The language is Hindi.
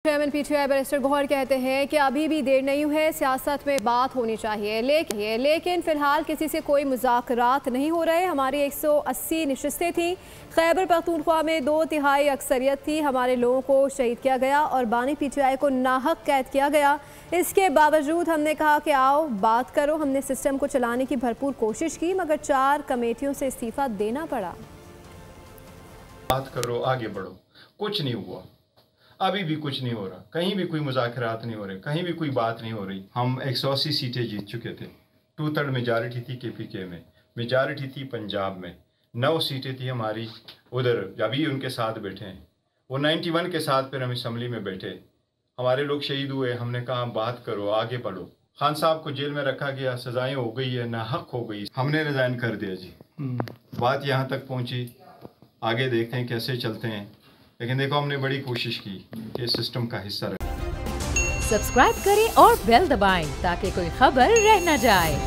चेयरमैन पीटीआई बैरिस्टर गौहर कहते हैं कि अभी भी देर नहीं है, सियासत में बात होनी चाहिए, लेकिन फ़िलहाल किसी से कोई मुज़ाकरात नहीं हो रहे। हमारी 180 नशिस्तें थीं, खैबर पख्तूनख्वा में 2/3 अक्सरियत थी, हमारे लोगों को शहीद किया गया और बानी पीटीआई को नाहक कैद किया गया। इसके बावजूद हमने कहा कि आओ बात करो। हमने सिस्टम को चलाने की भरपूर कोशिश की, मगर 4 कमेटियों से इस्तीफ़ा देना पड़ा। बात करो, आगे बढ़ो, कुछ नहीं हुआ, अभी भी कुछ नहीं हो रहा, कहीं भी कोई मुज़ाकरात नहीं हो रहे, कहीं भी कोई बात नहीं हो रही। हम 180 सीटें जीत चुके थे, 2/3 मेजॉरिटी थी KPK में, मेजॉरिटी थी पंजाब में, 9 सीटें थी हमारी उधर, अभी उनके साथ बैठे हैं, वो 91 के साथ फिर हम असम्बली में बैठे, हमारे लोग शहीद हुए। हमने कहा बात करो, आगे बढ़ो। खान साहब को जेल में रखा गया, सजाएं हो गई है, नाहक हो गई, हमने रिज़ाइन कर दिया जी। बात यहाँ तक पहुँची, आगे देखते हैं कैसे चलते हैं, लेकिन देखो हमने बड़ी कोशिश की कि सिस्टम का हिस्सा रहे। सब्सक्राइब करें और बेल दबाएं ताकि कोई खबर रह न जाए।